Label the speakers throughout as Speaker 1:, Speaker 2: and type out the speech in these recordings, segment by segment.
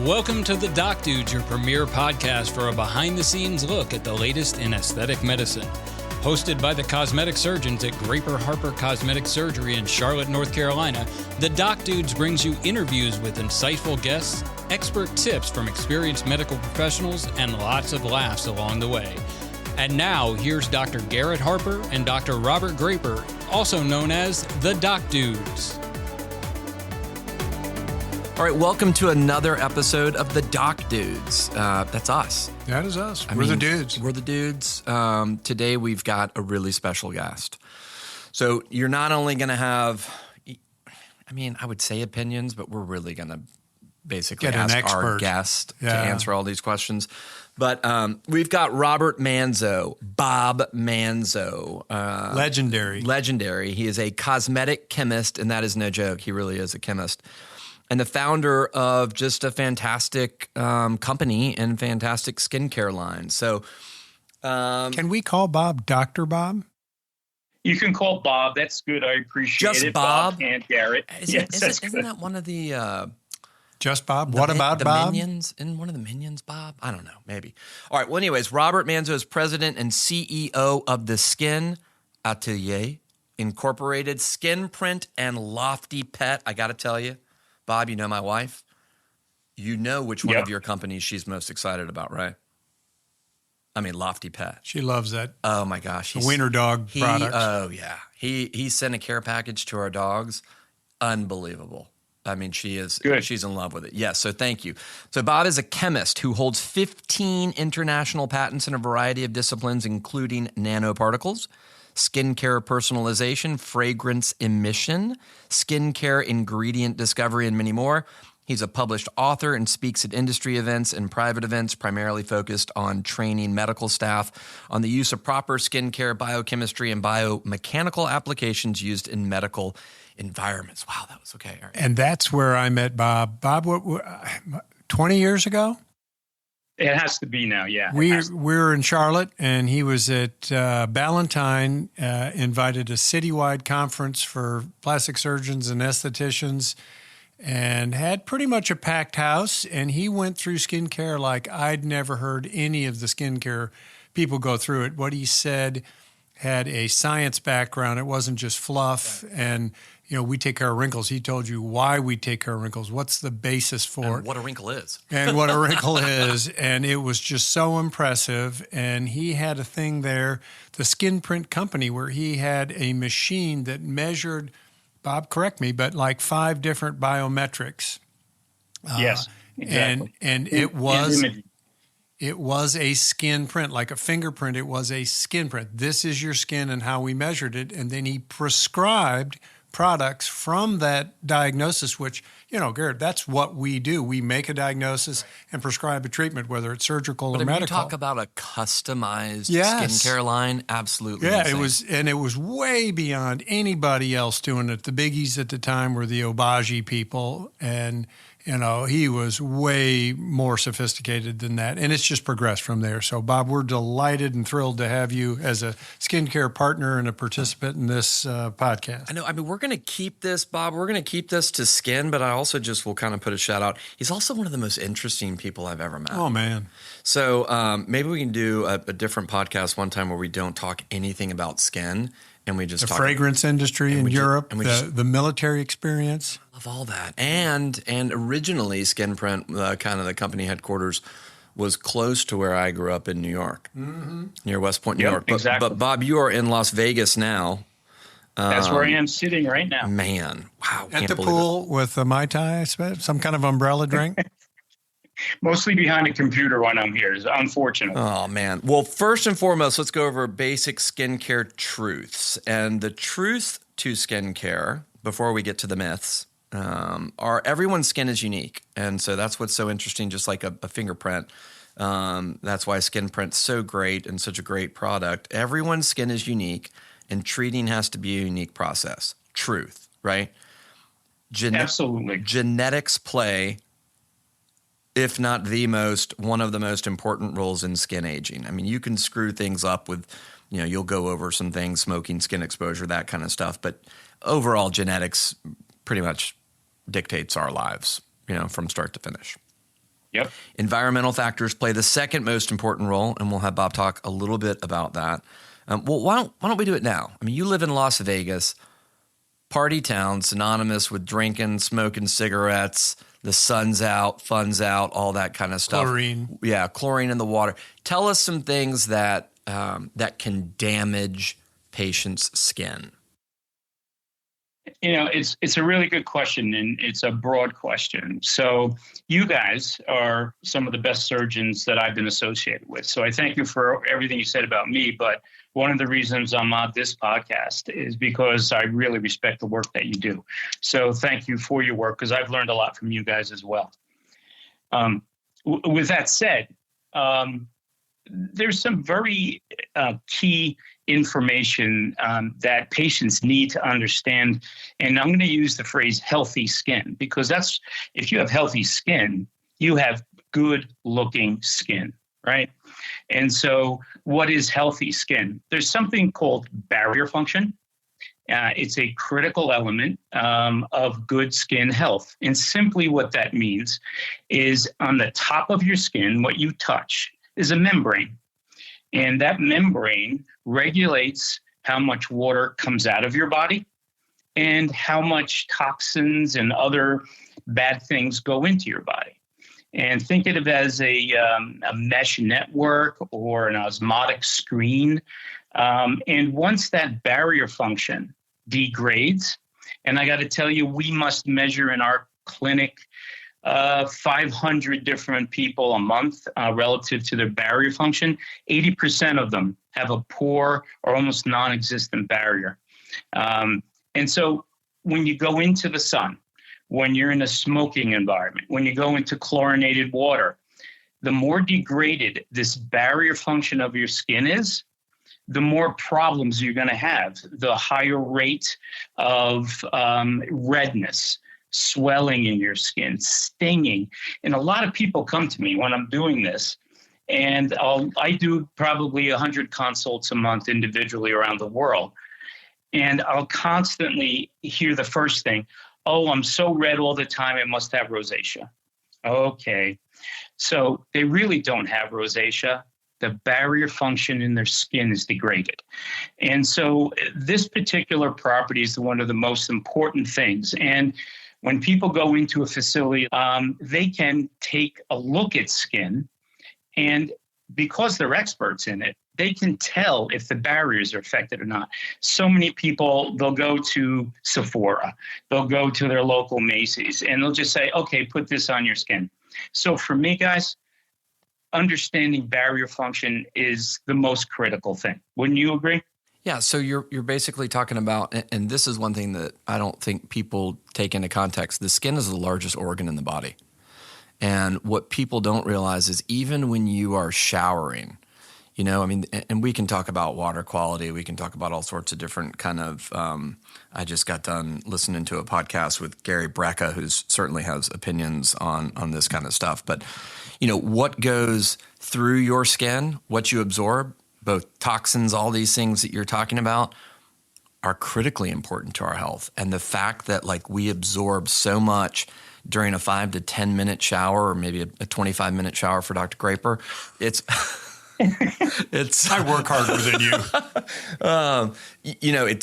Speaker 1: Welcome to the Doc Dudes, your premier podcast for a behind-the-scenes look at the latest in aesthetic medicine. Hosted by the cosmetic surgeons at Graper Harper Cosmetic Surgery in Charlotte, North Carolina, the Doc Dudes brings you interviews with insightful guests, expert tips from experienced medical professionals, and lots of laughs along the way. And now, here's Dr. Garrett Harper and Dr. Robert Graper, also known as the Doc Dudes.
Speaker 2: All right, welcome to another episode of the Doc Dudes. That's us.
Speaker 3: That is us. We're the dudes.
Speaker 2: We're the dudes. Today we've got a really special guest. So you're not only going to have, I would say opinions, but we're really going to basically ask our guest to answer all these questions. But we've got Robert Manzo, Bob Manzo. Legendary. He is a cosmetic chemist, and that is no joke. He really is a chemist. And the founder of just a fantastic company and fantastic skincare line. So,
Speaker 3: can we call Bob Dr. Bob?
Speaker 4: You can call Bob. That's good. I appreciate
Speaker 2: just
Speaker 4: it.
Speaker 2: Bob
Speaker 4: and Garrett.
Speaker 2: Isn't that one of the
Speaker 3: just Bob? What about
Speaker 2: the
Speaker 3: Bob?
Speaker 2: Minions? Isn't one of the Minions Bob? I don't know. Maybe. All right. Well, anyways, Robert Manzo is president and CEO of the Skin Atelier Incorporated, Skinprint, and LoftyPet. I got to tell you, Bob, you know my wife. You know which one of your companies she's most excited about, right? I mean, LoftyPet.
Speaker 3: She loves that.
Speaker 2: Oh my gosh,
Speaker 3: the wiener dog products.
Speaker 2: Oh yeah, he sent a care package to our dogs. Unbelievable. I mean, she is good. She's in love with it. Yes, so thank you. So Bob is a chemist who holds 15 international patents in a variety of disciplines, including nanoparticles, skincare personalization, fragrance emission, skincare ingredient discovery, and many more. He's a published author and speaks at industry events and private events, primarily focused on training medical staff on the use of proper skincare, biochemistry, and biomechanical applications used in medical environments. Wow, that was okay. Right.
Speaker 3: And that's where I met Bob. Bob, what 20 years ago?
Speaker 4: It has to be now, yeah.
Speaker 3: We were in Charlotte, and he was at Ballantyne, invited a citywide conference for plastic surgeons and estheticians, and had pretty much a packed house. And he went through skincare like I'd never heard any of the skincare people go through it. What he said had a science background. It wasn't just fluff. Right. And we take care of wrinkles. He told you why we take care of wrinkles. What's the basis for it?
Speaker 2: What a wrinkle is.
Speaker 3: And what a wrinkle is. And it was just so impressive. And he had a thing there, the Skinprint Company, where he had a machine that measured, Bob, correct me, but like 5 different biometrics.
Speaker 4: Yes, exactly.
Speaker 3: And it was a skin print, like a fingerprint. It was a skin print. This is your skin and how we measured it. And then he prescribed products from that diagnosis, which, Garrett, that's what we do. We make a diagnosis and prescribe a treatment, whether it's surgical or medical.
Speaker 2: You talk about a customized skincare line, absolutely.
Speaker 3: Yeah,
Speaker 2: insane.
Speaker 3: it was way beyond anybody else doing it. The biggies at the time were the Obagi people, and he was way more sophisticated than that. And it's just progressed from there. So, Bob, we're delighted and thrilled to have you as a skincare partner and a participant in this podcast.
Speaker 2: I know. I mean, we're going to keep this, Bob. We're going to keep this to skin, but I also just will kind of put a shout out. He's also one of the most interesting people I've ever met.
Speaker 3: Oh, man.
Speaker 2: So maybe we can do a different podcast one time where we don't talk anything about skin. And we just
Speaker 3: the fragrance industry in Europe, the military experience.
Speaker 2: I love all that. And originally, Skinprint, kind of the company headquarters, was close to where I grew up in New York, near West Point, New York. But Bob, you are in Las Vegas now.
Speaker 4: That's where I am sitting right now.
Speaker 2: Man, wow!
Speaker 3: At the pool with a Mai Tai, some kind of umbrella drink.
Speaker 4: Mostly behind a computer when I'm here. It's unfortunate.
Speaker 2: Oh, man. Well, first and foremost, let's go over basic skincare truths. And the truth to skincare, before we get to the myths, are everyone's skin is unique. And so that's what's so interesting, just like a fingerprint. That's why Skinprint's so great and such a great product. Everyone's skin is unique, and treating has to be a unique process. Truth, right?
Speaker 4: Absolutely.
Speaker 2: Genetics play, if not one of the most important roles in skin aging. I mean, you can screw things up with, you'll go over some things, smoking, skin exposure, that kind of stuff. But overall, genetics pretty much dictates our lives, from start to finish.
Speaker 4: Yep.
Speaker 2: Environmental factors play the second most important role, and we'll have Bob talk a little bit about that. Well, why don't we do it now? I mean, you live in Las Vegas, party town, synonymous with drinking, smoking cigarettes, the sun's out, fun's out, all that kind of stuff.
Speaker 3: Chlorine.
Speaker 2: Yeah, chlorine in the water. Tell us some things that can damage patients' skin.
Speaker 4: It's a really good question, and it's a broad question. So you guys are some of the best surgeons that I've been associated with. So I thank you for everything you said about me. But one of the reasons I'm on this podcast is because I really respect the work that you do. So thank you for your work, because I've learned a lot from you guys as well. With that said, there's some very key information that patients need to understand. And I'm going to use the phrase healthy skin, because if you have healthy skin, you have good looking skin, right? And so what is healthy skin? There's something called barrier function. It's a critical element of good skin health. And simply what that means is on the top of your skin, what you touch is a membrane. And that membrane regulates how much water comes out of your body and how much toxins and other bad things go into your body. And think of it as a mesh network or an osmotic screen. And once that barrier function degrades, and I got to tell you, we must measure in our clinic 500 different people a month relative to their barrier function. 80% of them have a poor or almost non-existent barrier. And so when you go into the sun, when you're in a smoking environment, when you go into chlorinated water, the more degraded this barrier function of your skin is, the more problems you're going to have, the higher rate of redness, swelling in your skin, stinging. And a lot of people come to me when I'm doing this, and I do probably 100 consults a month individually around the world. And I'll constantly hear the first thing, oh, I'm so red all the time, I must have rosacea. Okay. So they really don't have rosacea. The barrier function in their skin is degraded. And so this particular property is one of the most important things. And when people go into a facility, they can take a look at skin, and because they're experts in it, they can tell if the barriers are affected or not. So many people, they'll go to Sephora, they'll go to their local Macy's, and they'll just say, okay, put this on your skin. So for me, guys, understanding barrier function is the most critical thing. Wouldn't you agree?
Speaker 2: Yeah, so you're basically talking about, and this is one thing that I don't think people take into context. The skin is the largest organ in the body. And what people don't realize is even when you are showering, and we can talk about water quality, we can talk about all sorts of different kind of, I just got done listening to a podcast with Gary Brecka, who certainly has opinions on this kind of stuff. But, what goes through your skin, what you absorb, both toxins, all these things that you're talking about are critically important to our health. And the fact that we absorb so much during a 5 to 10 minute shower, or maybe a 25-minute shower for Dr. Graper, it's
Speaker 3: I work harder than you.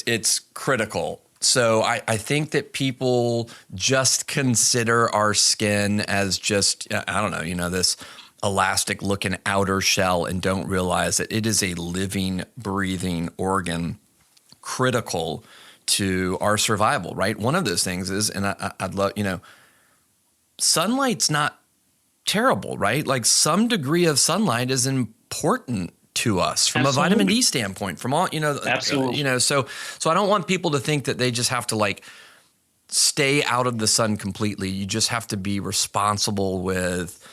Speaker 2: It's critical. So I think that people just consider our skin as just, I don't know, this elastic looking outer shell, and don't realize that it is a living, breathing organ critical to our survival, right? One of those things is, and I'd love, sunlight's not terrible, right? Some degree of sunlight is important to us from
Speaker 4: Absolutely.
Speaker 2: A vitamin D standpoint, from all,
Speaker 4: Absolutely.
Speaker 2: So I don't want people to think that they just have to stay out of the sun completely. You just have to be responsible with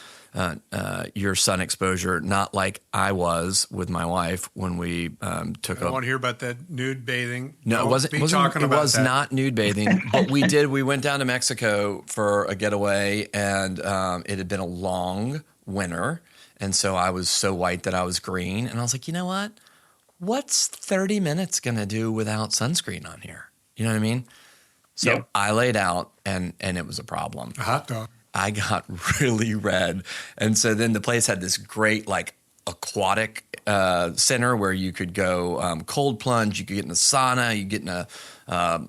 Speaker 2: your sun exposure, not like I was with my wife when we took
Speaker 3: I want to hear about that nude bathing.
Speaker 2: No, it wasn't. It was not nude bathing, but we did. We went down to Mexico for a getaway, and it had been a long winter, and so I was so white that I was green, and I was like, you know what? What's 30 minutes going to do without sunscreen on here? You know what I mean? So
Speaker 4: Yep.
Speaker 2: I laid out, and it was a problem.
Speaker 3: A hot dog.
Speaker 2: I got really red. And so then the place had this great like aquatic center where you could go cold plunge, you could get in a sauna, you get in a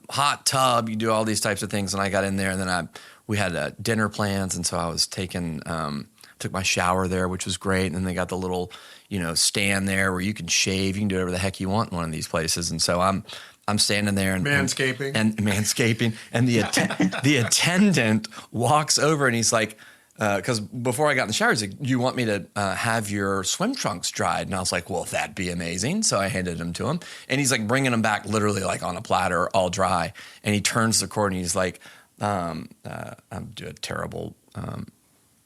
Speaker 2: hot tub, you do all these types of things. And I got in there, and then we had dinner plans, and so I was took my shower there, which was great. And then they got the little, stand there where you can shave, you can do whatever the heck you want in one of these places. And so I'm standing there and
Speaker 3: manscaping,
Speaker 2: and the attendant walks over, and he's like, because before I got in the shower, he's like, "You want me to have your swim trunks dried?" And I was like, "Well, that'd be amazing." So I handed them to him, and he's like bringing them back literally like on a platter, all dry. And he turns the corner, and he's like, "I'm doing a terrible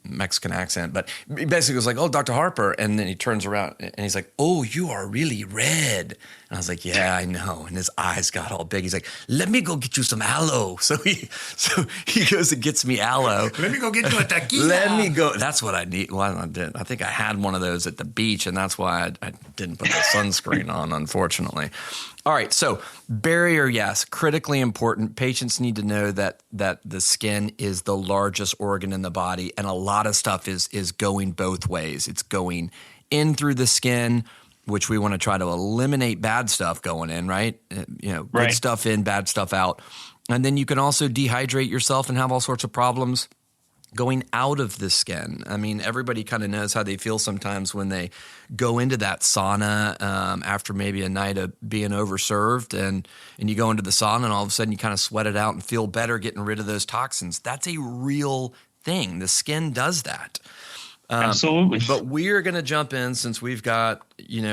Speaker 2: Mexican accent," but he basically was like, "Oh, Dr. Harper," and then he turns around and he's like, "Oh, you are really red." And I was like, "Yeah, I know." And his eyes got all big. He's like, "Let me go get you some aloe." So he goes and gets me aloe.
Speaker 3: Let me go get you a tequila.
Speaker 2: Let me go. That's what I need. Well, I didn't. I think I had one of those at the beach, and that's why I didn't put the sunscreen on, unfortunately. All right, so barrier, yes, critically important. Patients need to know that the skin is the largest organ in the body, and a lot of stuff is going both ways. It's going in through the skin, which we want to try to eliminate bad stuff going in, right? Good stuff in, bad stuff out. And then you can also dehydrate yourself and have all sorts of problems going out of the skin. I mean, everybody kind of knows how they feel sometimes when they go into that sauna after maybe a night of being overserved, and you go into the sauna and all of a sudden you kind of sweat it out and feel better getting rid of those toxins. That's a real thing. The skin does that.
Speaker 4: Absolutely.
Speaker 2: But we're going to jump in, since we've got,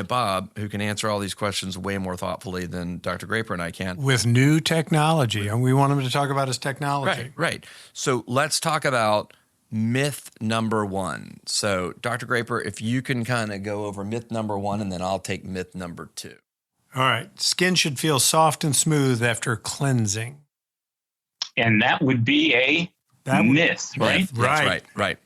Speaker 2: Bob, who can answer all these questions way more thoughtfully than Dr. Graper and I can.
Speaker 3: With new technology, and we want him to talk about his technology.
Speaker 2: Right. So let's talk about myth number 1. So, Dr. Graper, if you can kind of go over myth number 1, and then I'll take myth number 2.
Speaker 3: All right. Skin should feel soft and smooth after cleansing.
Speaker 4: And that would be a myth, right?
Speaker 2: Right.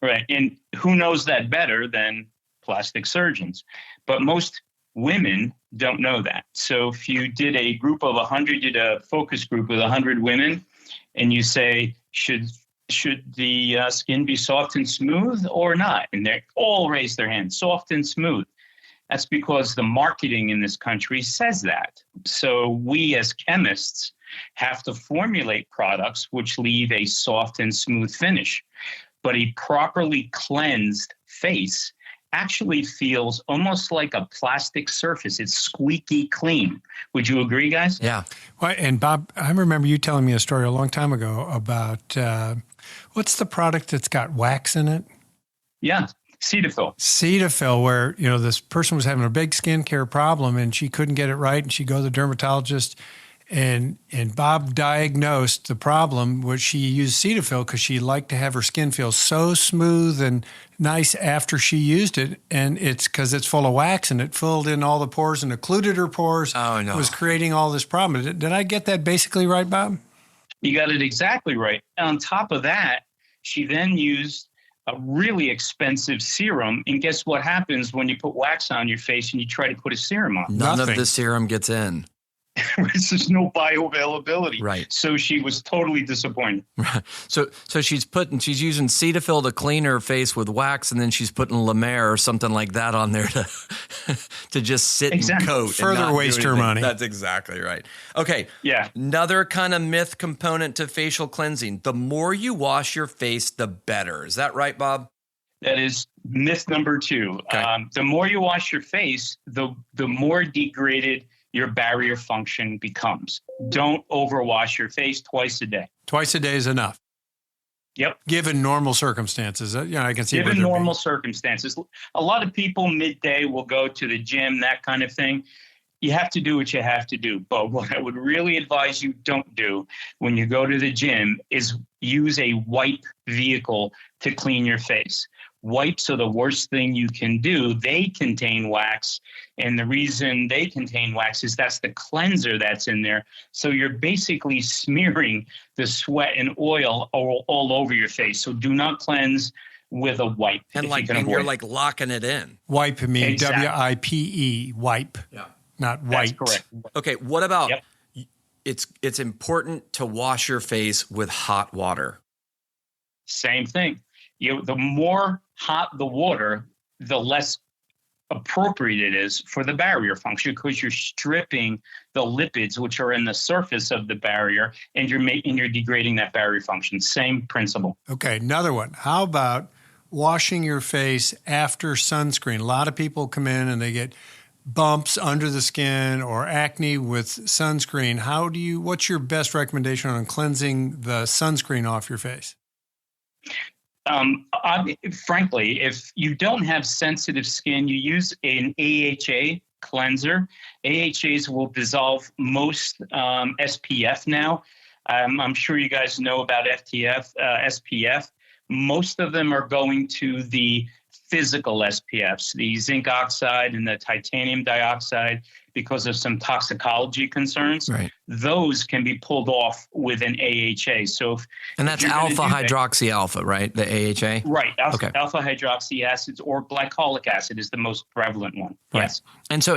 Speaker 4: Right. And who knows that better than plastic surgeons? But most women don't know that. So if you did a group of 100, you did a focus group with 100 women, and you say, should the skin be soft and smooth or not? And they all raise their hands, soft and smooth. That's because the marketing in this country says that. So we as chemists have to formulate products which leave a soft and smooth finish. But a properly cleansed face actually feels almost like a plastic surface. It's squeaky clean. Would you agree, guys?
Speaker 2: Yeah.
Speaker 3: Well, and Bob, I remember you telling me a story a long time ago about what's the product that's got wax in it?
Speaker 4: Yeah, Cetaphil.
Speaker 3: Cetaphil, where this person was having a big skincare problem and she couldn't get it right, and she'd go to the dermatologist. And Bob diagnosed the problem, which she used Cetaphil because she liked to have her skin feel so smooth and nice after she used it. And it's because it's full of wax, and it filled in all the pores and occluded her pores.
Speaker 2: Oh, no.
Speaker 3: Was creating all this problem. Did I get that basically right, Bob?
Speaker 4: You got it exactly right. On top of that, she then used a really expensive serum. And guess what happens when you put wax on your face and you try to put a serum on?
Speaker 2: None of the serum gets in.
Speaker 4: There's no bioavailability.
Speaker 2: Right.
Speaker 4: So she was totally disappointed.
Speaker 2: Right. So she's using Cetaphil to clean her face with wax, and then she's putting La Mer or something like that on there to just sit and coat.
Speaker 3: Further waste her money.
Speaker 2: That's exactly right. Okay.
Speaker 4: Yeah.
Speaker 2: Another kind of myth component to facial cleansing: the more you wash your face, the better. Is that right, Bob?
Speaker 4: That is myth number 2.
Speaker 2: Okay.
Speaker 4: The more you wash your face, the more degraded your barrier function becomes. Don't overwash your face twice a day.
Speaker 3: Twice a day is enough.
Speaker 4: Yep.
Speaker 3: Given normal circumstances. I can see.
Speaker 4: Given normal circumstances. A lot of people midday will go to the gym, that kind of thing. You have to do what you have to do. But what I would really advise you don't do when you go to the gym is use a wipe vehicle to clean your face. Wipes are the worst thing you can do. They contain wax. And the reason they contain wax is that's the cleanser that's in there. So you're basically smearing the sweat and oil all over your face. So do not cleanse with a wipe.
Speaker 2: And you're like locking it in.
Speaker 3: Wipe means
Speaker 4: Exactly.
Speaker 3: WIPE, wipe.
Speaker 2: Yeah.
Speaker 3: Not white.
Speaker 4: That's correct.
Speaker 2: Okay, what about
Speaker 4: Yep.
Speaker 2: it's important to wash your face with hot water?
Speaker 4: Same thing. The more hot the water, the less appropriate it is for the barrier function, because you're stripping the lipids which are in the surface of the barrier, and you're degrading that barrier function. Same principle.
Speaker 3: Okay, another one. How about washing your face after sunscreen? A lot of people come in and they get bumps under the skin or acne with sunscreen. What's your best recommendation on cleansing the sunscreen off your face?
Speaker 4: Frankly, if you don't have sensitive skin, you use an AHA cleanser. AHAs will dissolve most SPF now. I'm sure you guys know about SPF. Most of them are going to the physical SPFs, the zinc oxide and the titanium dioxide, because of some toxicology concerns.
Speaker 2: Right.
Speaker 4: Those can be pulled off with an AHA.
Speaker 2: And that's alpha hydroxy alpha, right? The AHA?
Speaker 4: Right. Alpha hydroxy acids, or glycolic acid is the most prevalent one.
Speaker 2: Right.
Speaker 4: Yes.
Speaker 2: And so,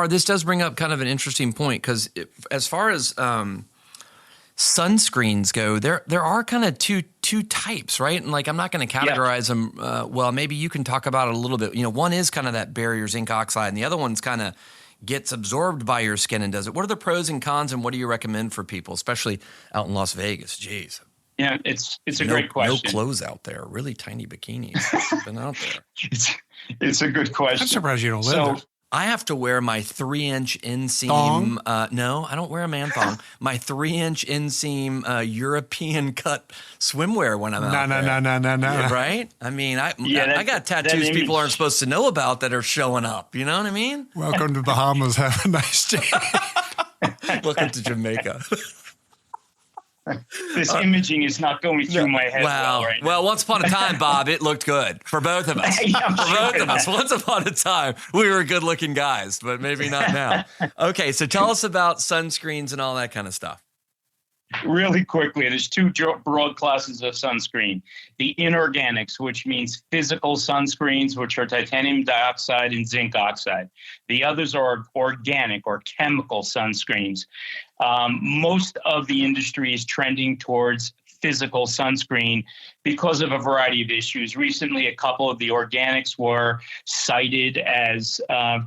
Speaker 2: this does bring up kind of an interesting point, because as far as sunscreens go, there are kind of two types, right? And I'm not going to categorize them. Well, maybe you can talk about it a little bit. One is kind of that barrier zinc oxide, and the other one's kind of gets absorbed by your skin and does it. What are the pros and cons, and what do you recommend for people, especially out in Las Vegas? Jeez.
Speaker 4: Yeah, it's a great question.
Speaker 2: No clothes out there, really tiny bikinis. Been out there.
Speaker 4: It's a good question.
Speaker 3: I'm surprised you don't live there.
Speaker 2: I have to wear my 3-inch inseam.
Speaker 3: Thong?
Speaker 2: No, I don't wear a man thong. My 3-inch inseam European cut swimwear when I'm out there.
Speaker 3: No.
Speaker 2: Right? I mean, I got tattoos people aren't supposed to know about that are showing up. You know what I mean?
Speaker 3: Welcome to Bahamas. Have a nice day.
Speaker 2: Welcome to Jamaica.
Speaker 4: This imaging is not going through my head well right now.
Speaker 2: Well, once upon a time, Bob, it looked good for both of us. Both of us. Once upon a time, we were good-looking guys, but maybe not now. Okay, so tell us about sunscreens and all that kind of stuff.
Speaker 4: Really quickly, there's two broad classes of sunscreen. The inorganics, which means physical sunscreens, which are titanium dioxide and zinc oxide. The others are organic or chemical sunscreens. Most of the industry is trending towards physical sunscreen because of a variety of issues. Recently, a couple of the organics were cited as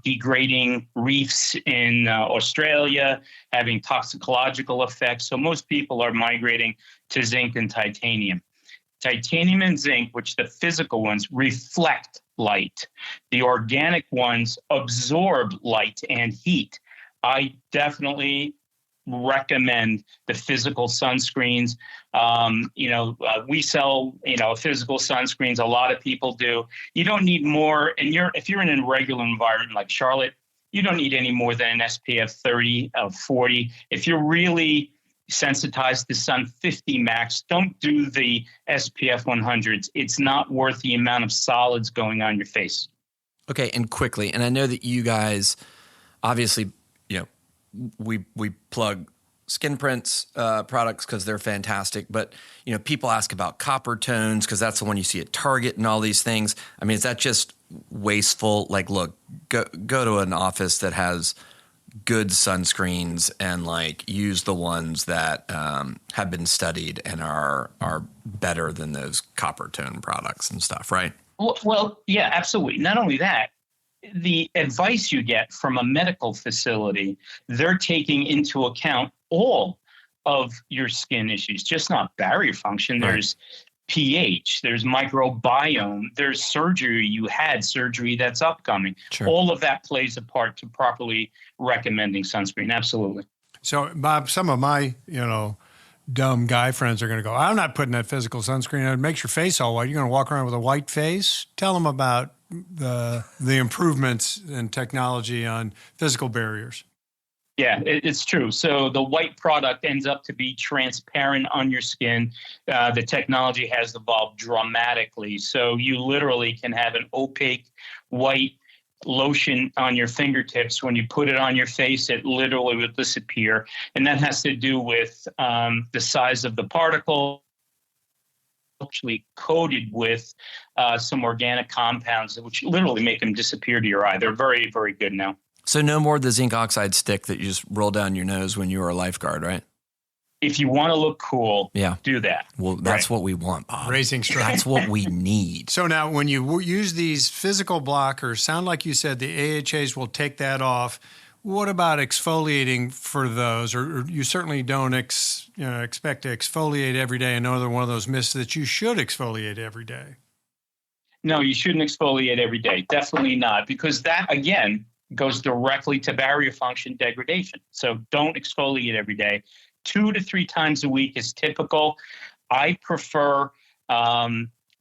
Speaker 4: degrading reefs in Australia, having toxicological effects. So most people are migrating to zinc and titanium. Titanium and zinc, which the physical ones reflect light. The organic ones absorb light and heat. I definitely recommend the physical sunscreens. We sell, physical sunscreens. A lot of people do. You don't need more. And if you're in a regular environment like Charlotte, you don't need any more than an SPF 30 of 40. If you're really sensitized to sun, 50 max, don't do the SPF 100s. It's not worth the amount of solids going on your face.
Speaker 2: Okay. And quickly, and I know that you guys obviously, we plug Skinprint's products because they're fantastic. But, people ask about copper tones because that's the one you see at Target and all these things. I mean, is that just wasteful? Look, go to an office that has good sunscreens and use the ones that have been studied and are better than those copper tone products and stuff, right?
Speaker 4: Well, yeah, absolutely. Not only that, the advice you get from a medical facility, they're taking into account all of your skin issues, just not barrier function. Right. There's pH, there's microbiome, there's surgery that's upcoming.
Speaker 2: Sure.
Speaker 4: All of that plays a part to properly recommending sunscreen. Absolutely.
Speaker 3: So, Bob, some of my, dumb guy friends are going to go, I'm not putting that physical sunscreen on. It makes your face all white. You're going to walk around with a white face? Tell them about the improvements in technology on physical barriers.
Speaker 4: Yeah, it's true. So the white product ends up to be transparent on your skin. The technology has evolved dramatically. So you literally can have an opaque white lotion on your fingertips. When you put it on your face, it literally will disappear. And that has to do with the size of the particle, actually coated with some organic compounds, which literally make them disappear to your eye. They're very, very good now.
Speaker 2: So no more the zinc oxide stick that you just roll down your nose when you were a lifeguard, right?
Speaker 4: if you want to look cool, do that.
Speaker 2: Well, that's what we want, Bob.
Speaker 3: Raising strength.
Speaker 2: That's what we need.
Speaker 3: So now when you use these physical blockers, sound like you said the AHAs will take that off. What about exfoliating for those? Or you certainly don't expect to exfoliate every day. I know they're one of those myths that you should exfoliate every day.
Speaker 4: No, you shouldn't exfoliate every day. Definitely not, because that, again, goes directly to barrier function degradation. So don't exfoliate every day. 2 to 3 times a week is typical. I prefer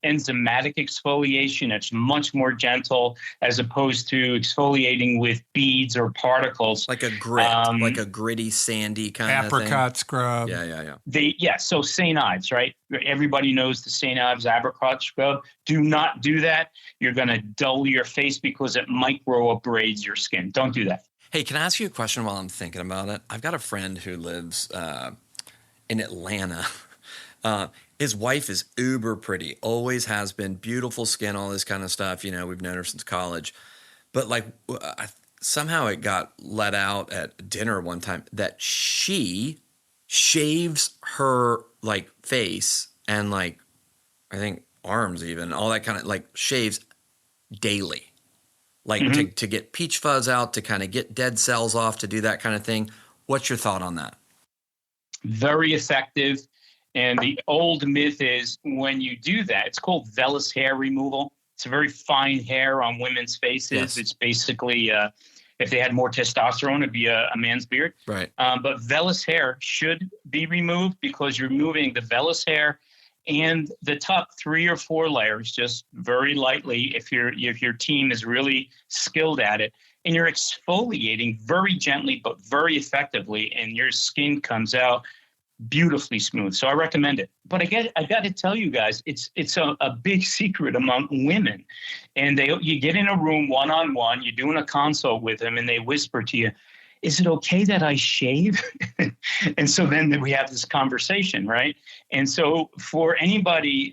Speaker 4: enzymatic exfoliation. It's much more gentle as opposed to exfoliating with beads or particles.
Speaker 2: Like a grit, like a gritty, sandy kind of thing.
Speaker 3: Apricot scrub.
Speaker 2: Yeah.
Speaker 4: So St. Ives, right? Everybody knows the St. Ives apricot scrub. Do not do that. You're going to dull your face because it microabrades your skin. Don't do that.
Speaker 2: Hey, can I ask you a question while I'm thinking about it? I've got a friend who lives in Atlanta. His wife is uber pretty, always has been, beautiful skin, all this kind of stuff. You know, we've known her since college. But like somehow it got let out at dinner one time that she shaves her like face and like I think arms even, all that kind of like shaves daily. Like to get peach fuzz out, to kind of get dead cells off, to do that kind of thing. What's your thought on that?
Speaker 4: Very effective. And the old myth is when you do that, it's called vellus hair removal. It's a very fine hair on women's faces. Yes. It's basically, if they had more testosterone, it'd be a man's beard.
Speaker 2: Right.
Speaker 4: But vellus hair should be removed because you're removing the vellus hair and the top 3 or 4 layers, just very lightly, if your team is really skilled at it. And you're exfoliating very gently but very effectively, and your skin comes out beautifully smooth. So I recommend it. But I got to tell you guys, it's a big secret among women. And you get in a room one-on-one, you're doing a consult with them, and they whisper to you, "Is it okay that I shave?" And so then we have this conversation, right? And so for anybody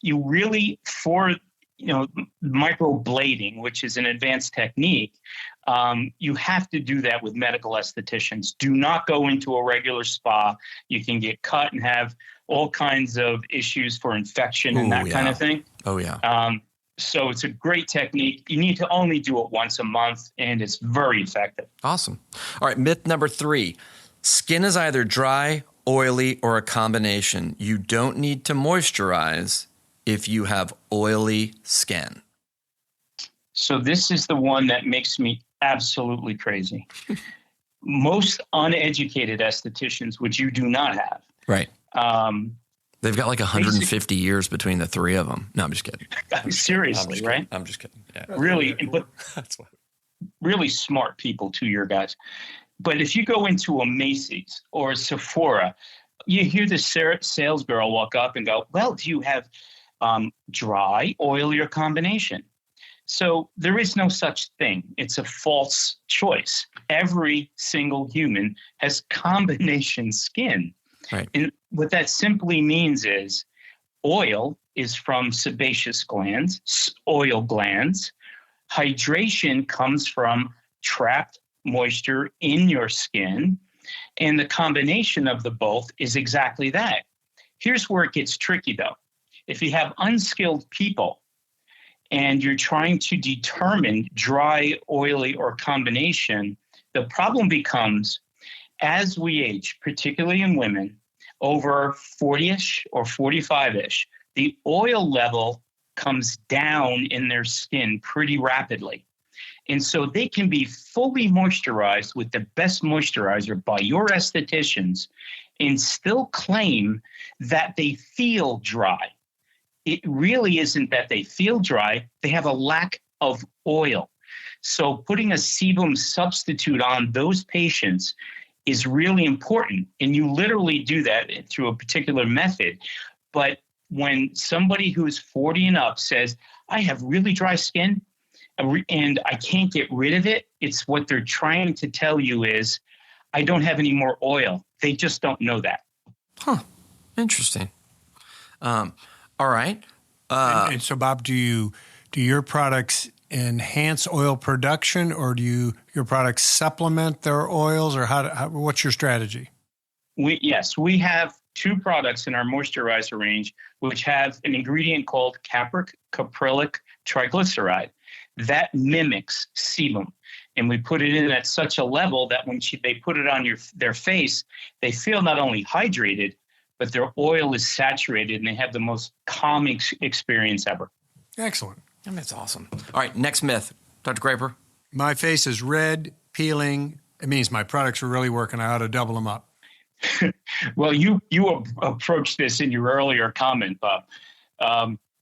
Speaker 4: you really, for microblading, which is an advanced technique, you have to do that with medical estheticians. Do not go into a regular spa. You can get cut and have all kinds of issues for infection and that kind of thing.
Speaker 2: Oh, yeah.
Speaker 4: So it's a great technique. You need to only do it once a month, and it's very effective.
Speaker 2: Awesome. All right, myth number 3. Skin is either dry, oily, or a combination. You don't need to moisturize if you have oily skin.
Speaker 4: So this is the one that makes me absolutely crazy. Most uneducated estheticians, which you do not have.
Speaker 2: Right. They've got like 150 years between the 3 of them. No, I'm just kidding.
Speaker 4: Seriously, right?
Speaker 2: I'm just kidding. Yeah.
Speaker 4: Really, but really smart people too, your guys. But if you go into a Macy's or a Sephora, you hear the sales girl walk up and go, "Well, do you have dry, oily, or combination?" So there is no such thing. It's a false choice. Every single human has combination skin.
Speaker 2: Right.
Speaker 4: And what that simply means is oil is from sebaceous glands, oil glands. Hydration comes from trapped moisture in your skin. And the combination of the both is exactly that. Here's where it gets tricky, though. If you have unskilled people and you're trying to determine dry, oily, or combination, the problem becomes as we age, particularly in women, over 40-ish or 45-ish, the oil level comes down in their skin pretty rapidly. And so they can be fully moisturized with the best moisturizer by your estheticians and still claim that they feel dry. It really isn't that they feel dry. They have a lack of oil. So putting a sebum substitute on those patients is really important. And you literally do that through a particular method. But when somebody who's 40 and up says, "I have really dry skin and I can't get rid of it," it's what they're trying to tell you is, "I don't have any more oil." They just don't know that.
Speaker 2: Huh. Interesting. All right.
Speaker 3: And so, Bob, do your products enhance oil production, or do your products supplement their oils, or what's your strategy?
Speaker 4: We have 2 products in our moisturizer range, which have an ingredient called caprylic triglyceride that mimics sebum. And we put it in at such a level that when they put it on their face, they feel not only hydrated, but their oil is saturated and they have the most calming experience ever.
Speaker 3: Excellent.
Speaker 2: That's awesome. All right, next myth. Dr. Graper?
Speaker 3: My face is red, peeling. It means my products are really working. I ought to double them up.
Speaker 4: Well, you approached this in your earlier comment, Bob.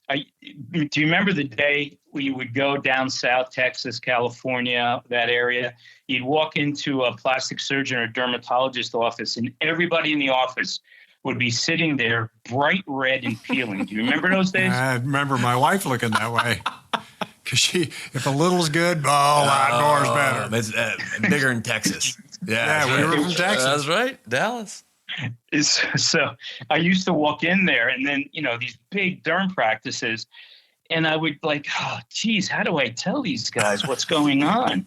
Speaker 4: Do you remember the day when you would go down south, Texas, California, that area? You'd walk into a plastic surgeon or dermatologist office, and everybody in the office would be sitting there bright red and peeling. Do you remember those days?
Speaker 3: I remember my wife looking that way. Because if a little's good, outdoors better.
Speaker 2: It's bigger in Texas.
Speaker 3: Yeah, we were from Texas.
Speaker 2: That's right, Dallas.
Speaker 4: So I used to walk in there, and then, these big derm practices, and I would oh, geez, how do I tell these guys what's going on?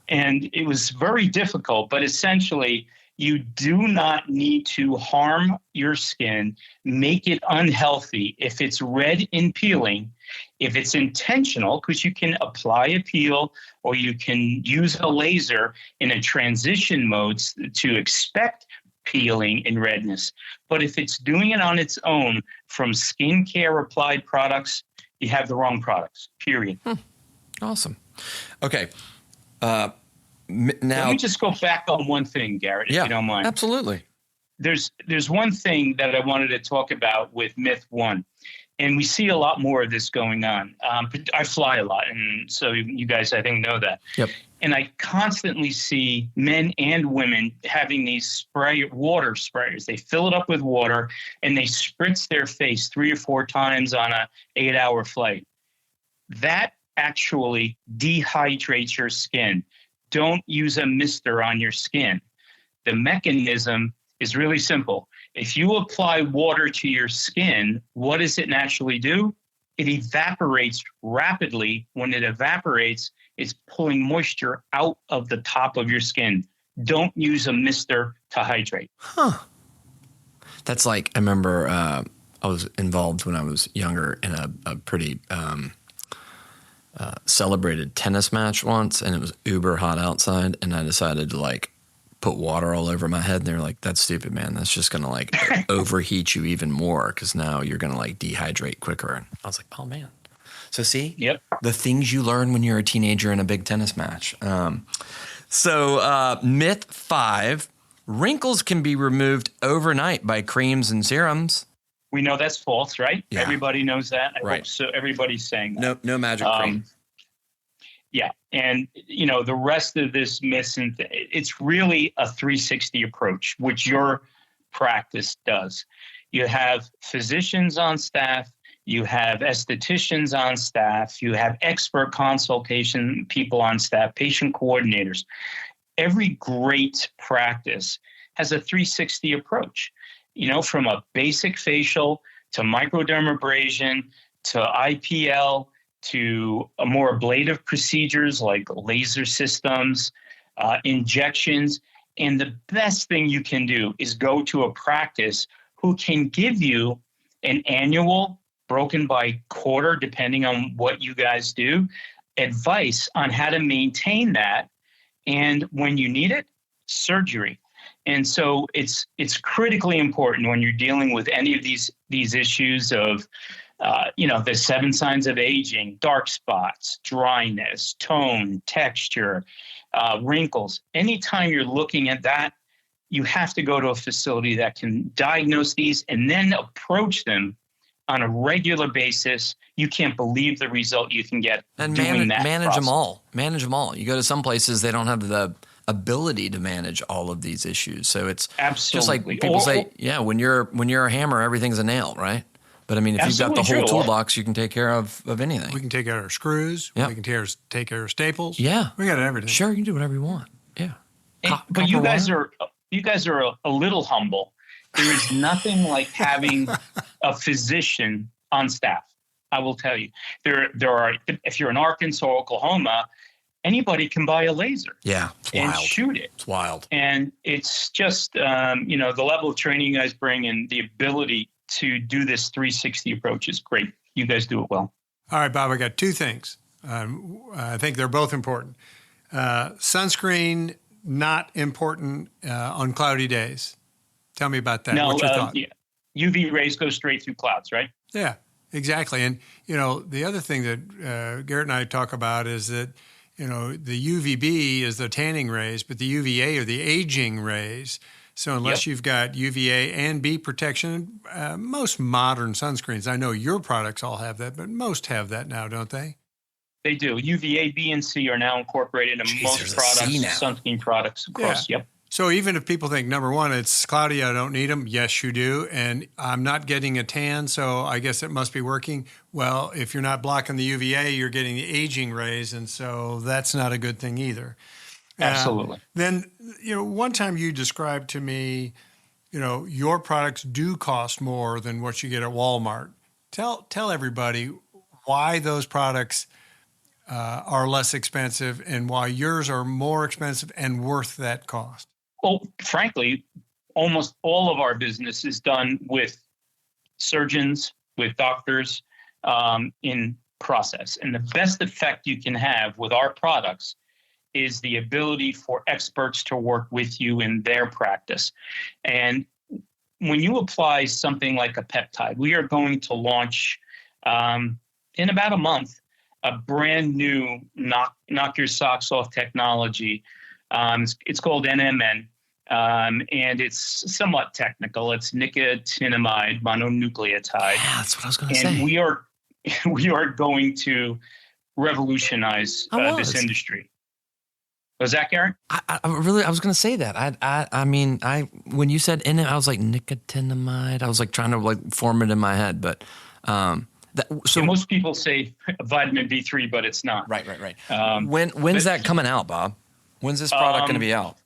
Speaker 4: And it was very difficult, but essentially, you do not need to harm your skin, make it unhealthy. If it's red and peeling, if it's intentional, because you can apply a peel or you can use a laser in a transition mode to expect peeling and redness. But if it's doing it on its own from skincare applied products, you have the wrong products, period.
Speaker 2: Awesome. Okay. Now,
Speaker 4: let me just go back on one thing, Garrett, if you don't mind.
Speaker 2: Absolutely.
Speaker 4: There's one thing that I wanted to talk about with myth 1, and we see a lot more of this going on. I fly a lot, and so you guys, I think, know that.
Speaker 2: Yep.
Speaker 4: And I constantly see men and women having these water sprayers. They fill it up with water, and they spritz their face 3 or 4 times on a 8-hour flight. That actually dehydrates your skin. Don't use a mister on your skin. The mechanism is really simple. If you apply water to your skin, what does it naturally do? It evaporates rapidly. When it evaporates, it's pulling moisture out of the top of your skin. Don't use a mister to hydrate.
Speaker 2: That's like, I remember I was involved when I was younger in a pretty celebrated tennis match once, and it was uber hot outside, and I decided to put water all over my head, and they were like, that's stupid, man. That's just going to overheat you even more, because now you're going to dehydrate quicker. And I was like, oh man. So see, the things you learn when you're a teenager in a big tennis match. So myth 5, wrinkles can be removed overnight by creams and serums.
Speaker 4: We know that's false, right?
Speaker 2: Yeah.
Speaker 4: Everybody knows that. I
Speaker 2: right.
Speaker 4: hope so. Everybody's saying that.
Speaker 2: No magic cream.
Speaker 4: Yeah. And, the rest of this myth, it's really a 360 approach, which your practice does. You have physicians on staff. You have estheticians on staff. You have expert consultation people on staff, patient coordinators. Every great practice has a 360 approach. From a basic facial to microdermabrasion to IPL to a more ablative procedures like laser systems, injections. And the best thing you can do is go to a practice who can give you an annual, broken by quarter, depending on what you guys do, advice on how to maintain that. And when you need it, surgery. And so it's critically important when you're dealing with any of these issues of, the 7 signs of aging, dark spots, dryness, tone, texture, wrinkles. Anytime you're looking at that, you have to go to a facility that can diagnose these and then approach them on a regular basis. You can't believe the result you can get
Speaker 2: and
Speaker 4: doing that.
Speaker 2: Manage them all. Manage them all. You go to some places, they don't have the ability to manage all of these issues. So it's
Speaker 4: absolutely
Speaker 2: just like people say, when you're a hammer, everything's a nail, right? But I mean, if you've got the whole toolbox, you can take care of anything.
Speaker 3: We can take care of screws. Yep. We can take care of staples.
Speaker 2: Yeah.
Speaker 3: We got everything.
Speaker 2: Sure, you can do whatever you want. Yeah.
Speaker 4: But you guys are a little humble. There is nothing like having a physician on staff. I will tell you. There are, if you're in Arkansas, Oklahoma, anybody can buy a laser.
Speaker 2: Yeah, it's
Speaker 4: and
Speaker 2: wild.
Speaker 4: shoot it.
Speaker 2: It's wild.
Speaker 4: And it's just, the level of training you guys bring and the ability to do this 360 approach is great. You guys do it well.
Speaker 3: All right, Bob, I got two things. I think they're both important. Sunscreen, not important on cloudy days. Tell me about that.
Speaker 4: No,
Speaker 3: What's your thought?
Speaker 4: yeah. UV rays go straight through clouds, right?
Speaker 3: Yeah, exactly. And, the other thing that Garrett and I talk about is that, the UVB is the tanning rays, but the UVA are the aging rays. So unless you've got UVA and B protection, most modern sunscreens, I know your products all have that, but most have that now, don't they?
Speaker 4: They do. UVA, B, and C are now incorporated in most products, sunscreen products across.
Speaker 3: Yeah.
Speaker 4: Yep.
Speaker 3: So even if people think, number one, it's cloudy, I don't need them. Yes, you do. And I'm not getting a tan, so I guess it must be working. Well, if you're not blocking the UVA, you're getting the aging rays, and so that's not a good thing either.
Speaker 4: Absolutely.
Speaker 3: Then, one time you described to me, your products do cost more than what you get at Walmart. Tell everybody why those products are less expensive and why yours are more expensive and worth that cost.
Speaker 4: Well, frankly, almost all of our business is done with surgeons, with doctors in process. And the best effect you can have with our products is the ability for experts to work with you in their practice. And when you apply something like a peptide, we are going to launch in about a month a brand new knock your socks off technology. It's called NMN, and it's somewhat technical. It's nicotinamide mononucleotide.
Speaker 2: Yeah, that's what I was going to say.
Speaker 4: And we are going to revolutionize this industry. Was that Garrett?
Speaker 2: I was going to say that. I mean, when you said I was like nicotinamide. I was like trying to form it in my head, but so
Speaker 4: most people say vitamin B3, but it's not.
Speaker 2: Right. When's that coming out, Bob? When's this product going to be out?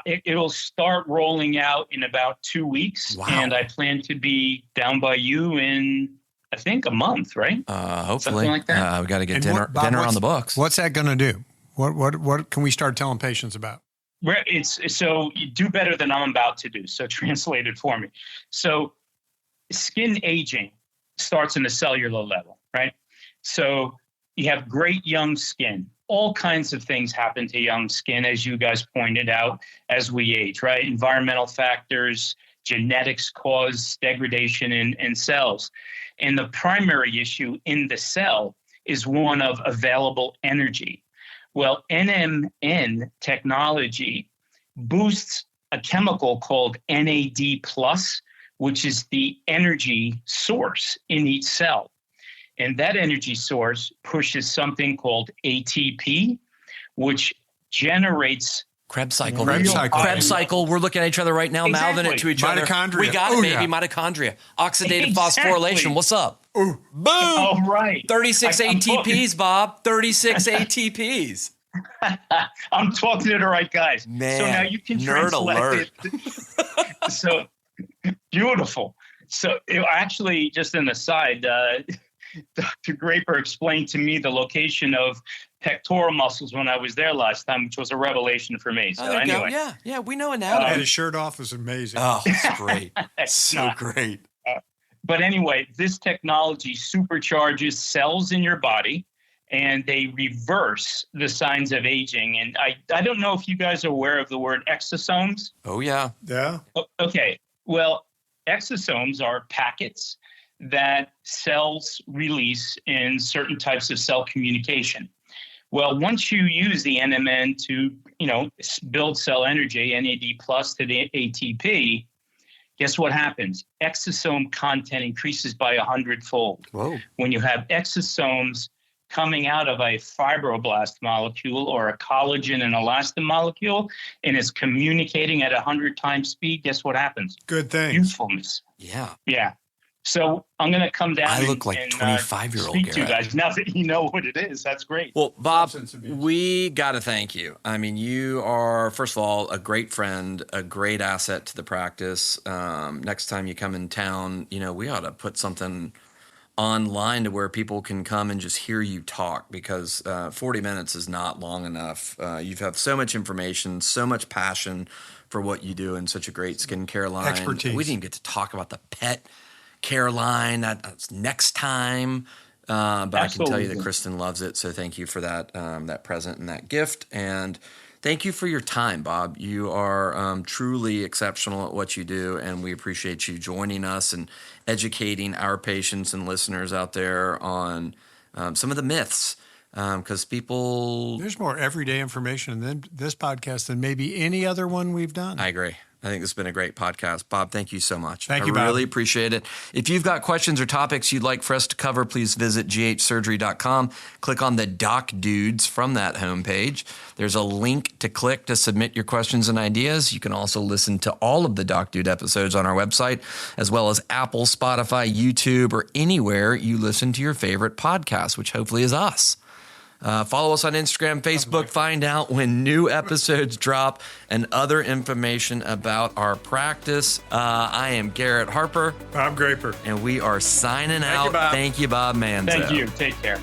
Speaker 4: It'll start rolling out in about 2 weeks, and I plan to be down by you in, I think, a month, right?
Speaker 2: Hopefully,
Speaker 4: something like that.
Speaker 2: We got to get dinner on the books.
Speaker 3: What's that going to do? What can we start telling patients about?
Speaker 4: So you do better than I'm about to do. So translate it for me. So skin aging starts in the cellular level, right? So you have great young skin. All kinds of things happen to young skin, as you guys pointed out, as we age, right? Environmental factors, genetics cause degradation in cells. And the primary issue in the cell is one of available energy. Well, NMN technology boosts a chemical called NAD+, which is the energy source in each cell. And that energy source pushes something called ATP, which generates
Speaker 2: Krebs cycle.
Speaker 3: Krebs
Speaker 2: cycle. We're looking at each other right now, mouthing it to each other.
Speaker 3: Mitochondria.
Speaker 2: We got it, baby. Yeah. Mitochondria. Oxidative phosphorylation. What's up?
Speaker 3: Ooh.
Speaker 2: Boom.
Speaker 4: All right.
Speaker 2: 36 ATPs, Bob. 36 ATPs.
Speaker 4: I'm talking to the right guys.
Speaker 2: Man,
Speaker 4: so now you can translate it. So beautiful. So actually, just an aside, Dr. Graper explained to me the location of pectoral muscles when I was there last time, which was a revelation for me. So anyway.
Speaker 2: Yeah, we know anatomy.
Speaker 3: Had his shirt off was amazing.
Speaker 2: Oh, it's great. So great.
Speaker 4: But anyway, this technology supercharges cells in your body, and they reverse the signs of aging. And I don't know if you guys are aware of the word exosomes.
Speaker 2: Oh, yeah.
Speaker 3: Yeah.
Speaker 4: Okay. Well, exosomes are packets that cells release in certain types of cell communication. Well, once you use the NMN to, build cell energy, NAD+ to the ATP, guess what happens? Exosome content increases by 100-fold.
Speaker 2: Whoa.
Speaker 4: When you have exosomes coming out of a fibroblast molecule or a collagen and elastin molecule and is communicating at 100 times speed, guess what happens?
Speaker 3: Good thing.
Speaker 4: Usefulness.
Speaker 2: Yeah.
Speaker 4: Yeah. So I'm going to come down.
Speaker 2: I look like 25-year-old
Speaker 4: speak to you
Speaker 2: Garrett.
Speaker 4: guys now that you know what it is. That's great.
Speaker 2: Well, Bob, we got to thank you. I mean, you are, first of all, a great friend, a great asset to the practice. Next time you come in town, we ought to put something online to where people can come and just hear you talk, because 40 minutes is not long enough. You have so much information, so much passion for what you do, and such a great skincare line.
Speaker 3: Expertise.
Speaker 2: We didn't get to talk about the pet care line. That's next time. But Absolutely. I can tell you that Kristen loves it. So thank you for that, that present and that gift. And thank you for your time, Bob. You are truly exceptional at what you do, and we appreciate you joining us and educating our patients and listeners out there on some of the myths, because people...
Speaker 3: There's more everyday information in this podcast than maybe any other one we've done.
Speaker 2: I agree. I think this has been a great podcast. Bob, thank you so much.
Speaker 3: Thank you, Bob.
Speaker 2: I really appreciate it. If you've got questions or topics you'd like for us to cover, please visit ghsurgery.com. Click on the Doc Dudes from that homepage. There's a link to click to submit your questions and ideas. You can also listen to all of the Doc Dude episodes on our website, as well as Apple, Spotify, YouTube, or anywhere you listen to your favorite podcast, which hopefully is us. Follow us on Instagram, Facebook, find out when new episodes drop, and other information about our practice. I am Garrett Harper.
Speaker 3: I'm Graper.
Speaker 2: And we are signing out.
Speaker 3: Bob.
Speaker 2: Thank you, Bob Manzo.
Speaker 4: Thank you. Take care.